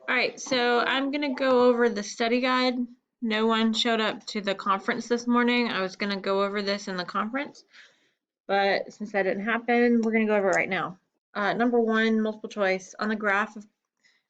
All right, so I'm going to go over the study guide. No one showed up to the conference this morning. I was going to go over this in the conference, but since that didn't happen, we're going to go over it right now. Number one, multiple choice. On the graph of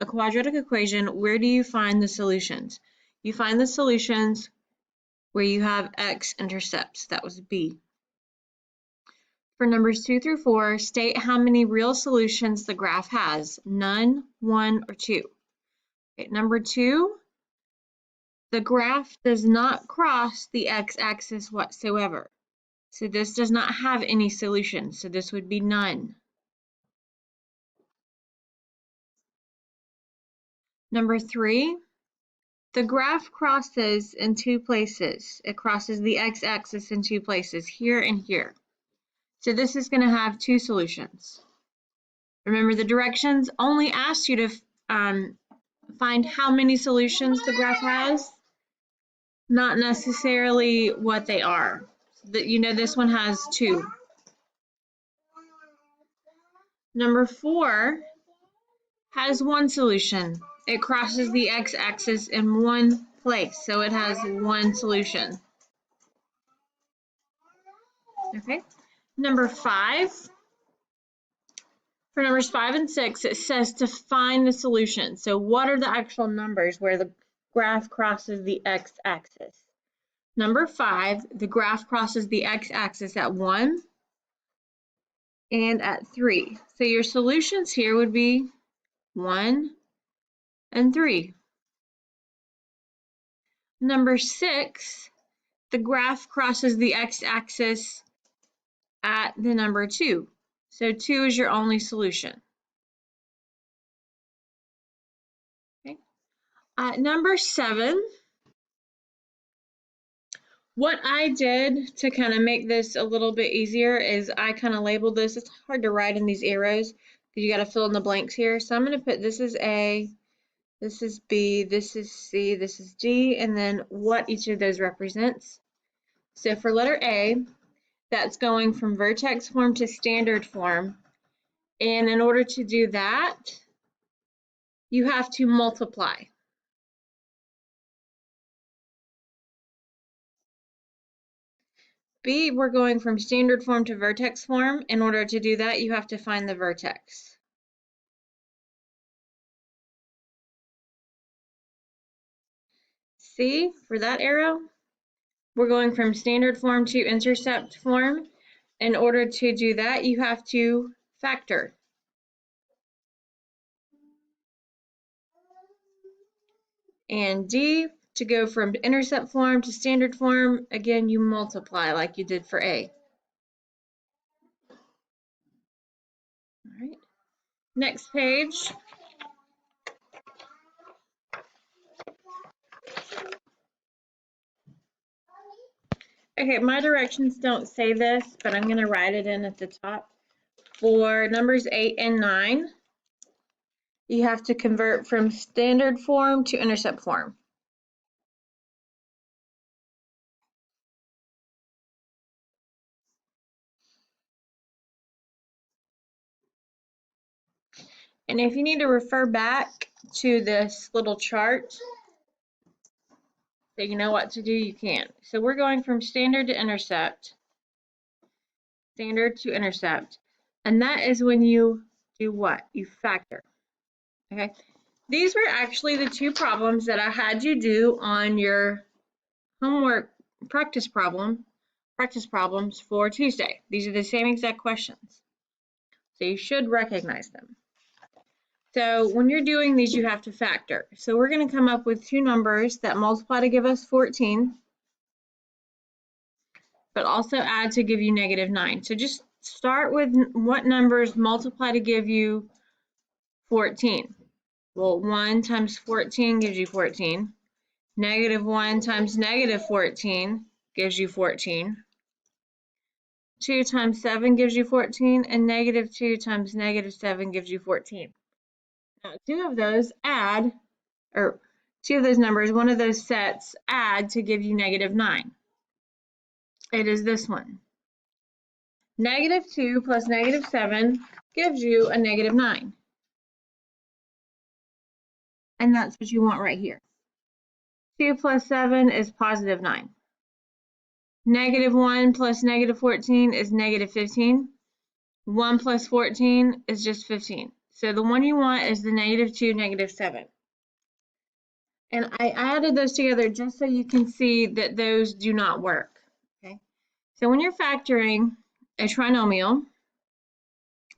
a quadratic equation, where do you find the solutions? You find the solutions where you have x-intercepts. That was B. For numbers 2 through 4, state how many real solutions the graph has. None, 1, or 2. Okay, number 2, the graph does not cross the x-axis whatsoever. So this does not have any solutions. So this would be none. Number 3, the graph crosses in two places. It crosses the x-axis in two places, here and here. So this is going to have two solutions. Remember, the directions only ask you to find how many solutions the graph has, not necessarily what they are. You know, this one has two. Number 4 has one solution. It crosses the x-axis in one place, so it has one solution. Okay. Number 5, for numbers 5 and 6, it says to find the solution. So what are the actual numbers where the graph crosses the x-axis? Number 5, the graph crosses the x-axis at 1 and at 3. So your solutions here would be 1 and 3. Number 6, the graph crosses the x-axis at the number 2. So 2 is your only solution. Okay. Number 7, what I did to kind of make this a little bit easier is I kind of labeled this. It's hard to write in these arrows because you got to fill in the blanks here. So I'm going to put this is A, this is B, this is C, this is D, and then what each of those represents. So for letter A, that's going from vertex form to standard form. And in order to do that, you have to multiply. B, we're going from standard form to vertex form. In order to do that, you have to find the vertex. C, for that arrow, we're going from standard form to intercept form. In order to do that, you have to factor. And D, to go from intercept form to standard form, again, you multiply like you did for A. All right. Next page. Okay, my directions don't say this, but I'm going to write it in at the top. For numbers 8 and 9, you have to convert from standard form to intercept form. And if you need to refer back to this little chart so you know what to do, you can. So we're going from standard to intercept, standard to intercept, and that is when you do what? You factor. Okay. These were actually the two problems that I had you do on your homework practice problems for Tuesday. These are the same exact questions. So you should recognize them. So when you're doing these, you have to factor. So we're going to come up with two numbers that multiply to give us 14, but also add to give you -9. So just start with what numbers multiply to give you 14. Well, 1 times 14 gives you 14. -1 times -14 gives you 14. 2 times 7 gives you 14, and -2 times -7 gives you 14. Now, two of those numbers, one of those sets add to give you -9. It is this one. -2 plus -7 gives you a -9. and that's what you want right here. 2 plus 7 is positive 9. Negative 1 plus negative 14 is negative 15. 1 plus 14 is just 15. So the one you want is the negative 2, negative 7. And I added those together just so you can see that those do not work. Okay. So when you're factoring a trinomial,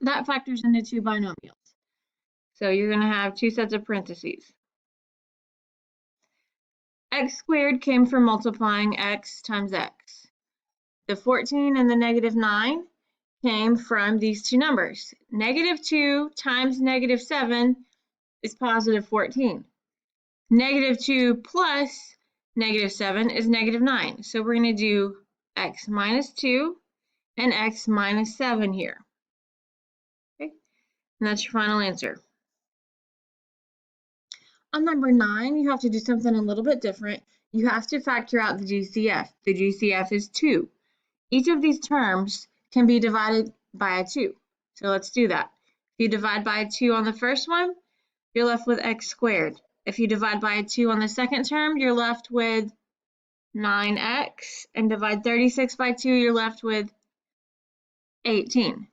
that factors into two binomials. So you're going to have two sets of parentheses. X squared came from multiplying x times x. The 14 and the negative 9 came from these two numbers. Negative 2 times negative 7 is positive 14. Negative 2 plus negative 7 is negative 9. So we're going to do x minus 2 and x minus 7 here. Okay, and that's your final answer. On number 9, you have to do something a little bit different. You have to factor out the GCF. The GCF is 2. Each of these terms can be divided by a 2. So let's do that. If you divide by a 2 on the first one, you're left with x squared. If you divide by a 2 on the second term, you're left with 9x. And divide 36 by 2, you're left with 18.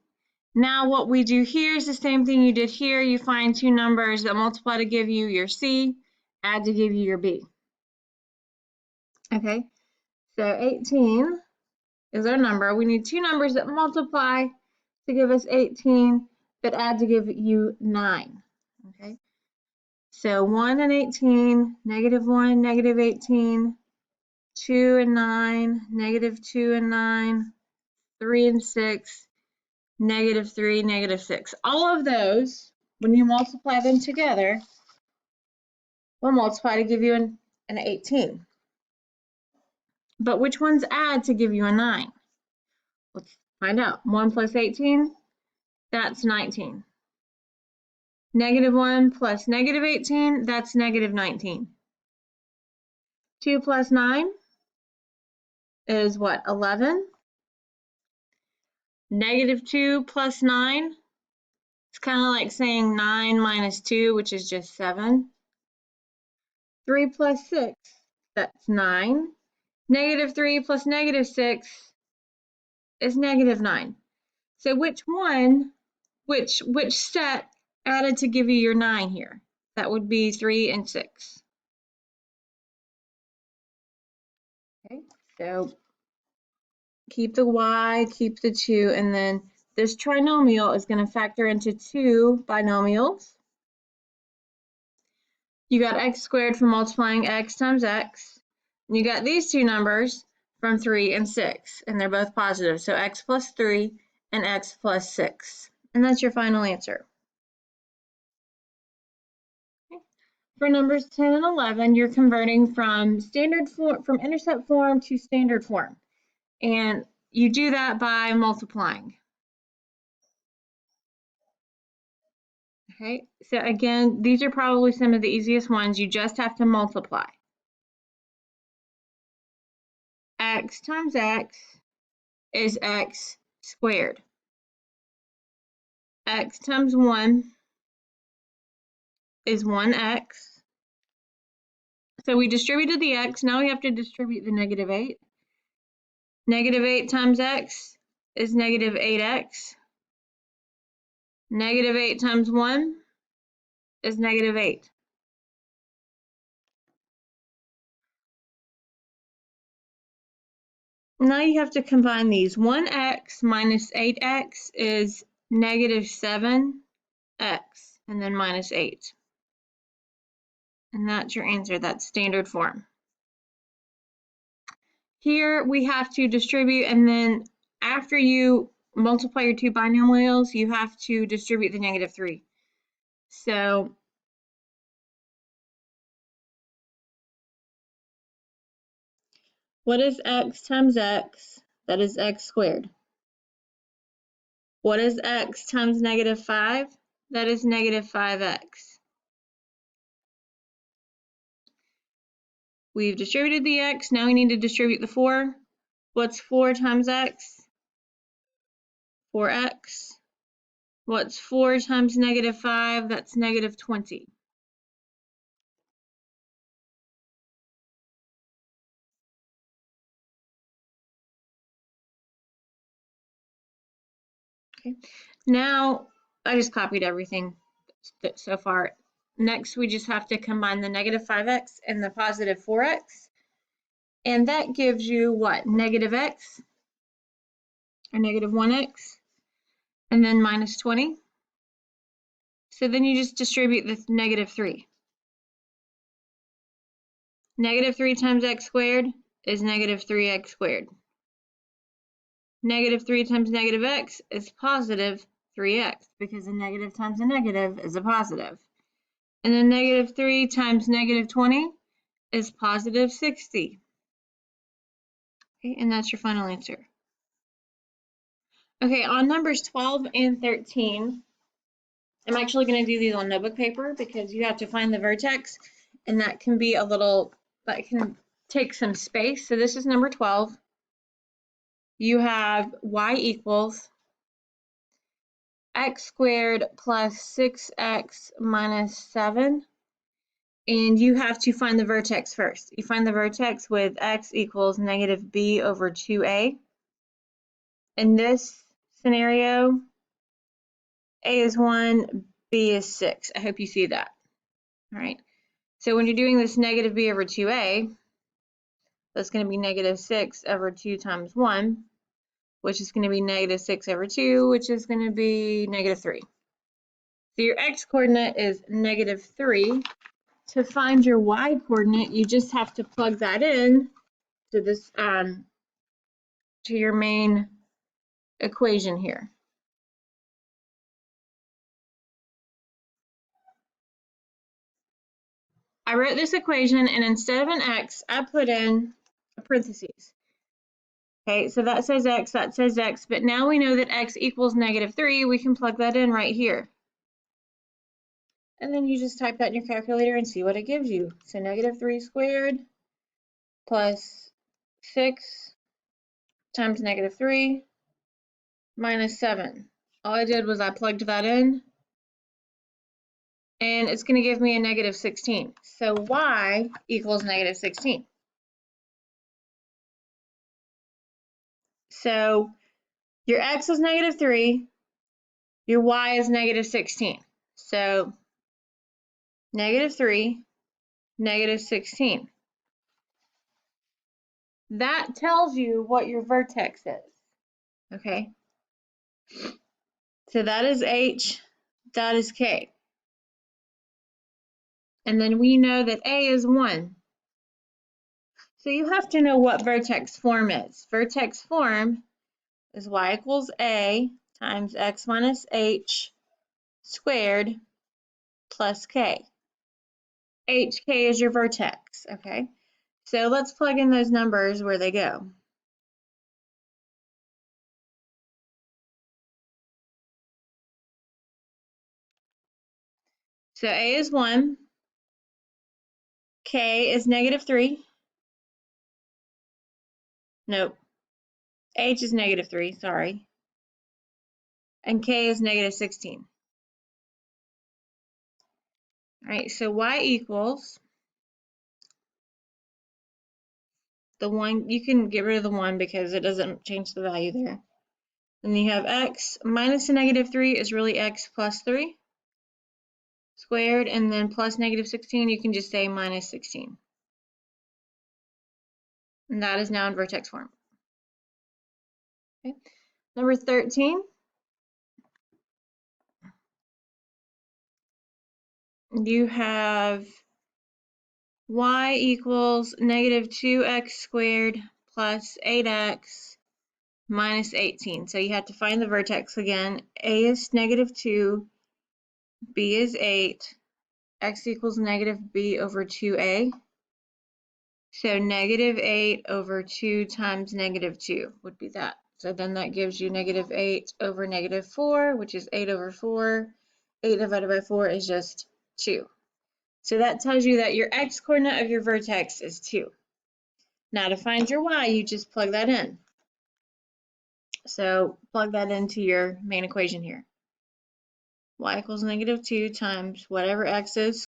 Now what we do here is the same thing you did here. You find two numbers that multiply to give you your C, add to give you your B. Okay, so 18 is our number. We need two numbers that multiply to give us 18, but add to give you 9. Okay, so 1 and 18, negative 1, negative 18, 2 and 9, negative 2 and 9, 3 and 6, negative 3, negative 6. All of those, when you multiply them together, will multiply to give you an 18. But which ones add to give you a 9? Let's find out. 1 plus 18, that's 19. Negative 1 plus negative 18, that's negative 19. 2 plus 9 is what, 11? Negative 2 plus 9, it's kind of like saying 9 minus 2, which is just 7. 3 plus 6, that's 9. Negative 3 plus negative 6 is negative 9. So which one, which set added to give you your 9 here? That would be 3 and 6. Okay, so keep the y, keep the 2, and then this trinomial is going to factor into two binomials. You got x squared from multiplying x times x. And you got these two numbers from 3 and 6, and they're both positive. So x plus 3 and x plus 6. And that's your final answer. Okay. For numbers 10 and 11, you're converting from intercept form to standard form. And you do that by multiplying. Okay, so again, these are probably some of the easiest ones. You just have to multiply. X times x is x squared. X times 1 is 1x. So we distributed the x, now we have to distribute the negative 8. Negative 8 times x is negative 8x. Negative 8 times 1 is negative 8. Now you have to combine these. 1x minus 8x is negative 7x, and then minus 8. And that's your answer. That's standard form. Here we have to distribute, and then after you multiply your two binomials, you have to distribute the negative 3. So what is x times x? That is x squared. What is x times negative 5? That is negative 5x. We've distributed the x, now we need to distribute the 4. What's 4 times x? 4x. What's 4 times negative 5? That's negative 20. Okay, now I just copied everything so far. Next, we just have to combine the negative 5x and the positive 4x. And that gives you what? Negative x, or negative 1x, and then minus 20. So then you just distribute this negative 3. Negative 3 times x squared is negative 3x squared. Negative 3 times negative x is positive 3x, because a negative times a negative is a positive. And then negative 3 times negative 20 is positive 60. Okay, and that's your final answer. Okay, on numbers 12 and 13, I'm actually going to do these on notebook paper because you have to find the vertex, and that can be that can take some space. So this is number 12. You have y equals x squared plus 6x minus 7. And you have to find the vertex first. You find the vertex with x equals negative b over 2a. In this scenario, a is 1, b is 6. I hope you see that. All right. So when you're doing this negative b over 2a, that's going to be negative 6 over 2 times 1, which is going to be negative 6 over 2, which is going to be negative 3. So your x coordinate is negative 3. To find your y coordinate, you just have to plug that in to this to your main equation here. I wrote this equation, and instead of an x, I put in a parentheses. Okay, so that says x, but now we know that x equals negative 3. We can plug that in right here. And then you just type that in your calculator and see what it gives you. So negative 3 squared plus 6 times negative 3 minus 7. All I did was I plugged that in, and it's going to give me a negative 16. So y equals negative 16. So your x is negative 3, your y is negative 16. So negative 3, negative 16. That tells you what your vertex is. Okay? So that is h, that is k. And then we know that a is 1. So you have to know what vertex form is. Vertex form is y equals a times x minus h squared plus k. hk is your vertex, okay? So let's plug in those numbers where they go. So a is 1, k is negative 3. Nope. H is negative 3, sorry. And k is negative 16. All right, so y equals the 1. You can get rid of the 1 because it doesn't change the value there. And you have x minus the negative 3 is really x plus 3 squared, and then plus negative 16, you can just say minus 16. And that is now in vertex form. Okay. Number 13. You have y equals negative 2x squared plus 8x minus 18. So you have to find the vertex again. A is negative 2, b is 8, x equals negative b over 2a. So negative 8 over 2 times negative 2 would be that. So then that gives you negative 8 over negative 4, which is 8 over 4. 8 divided by 4 is just 2. So that tells you that your x coordinate of your vertex is 2. Now to find your y, you just plug that in. So plug that into your main equation here. Y equals negative 2 times whatever x is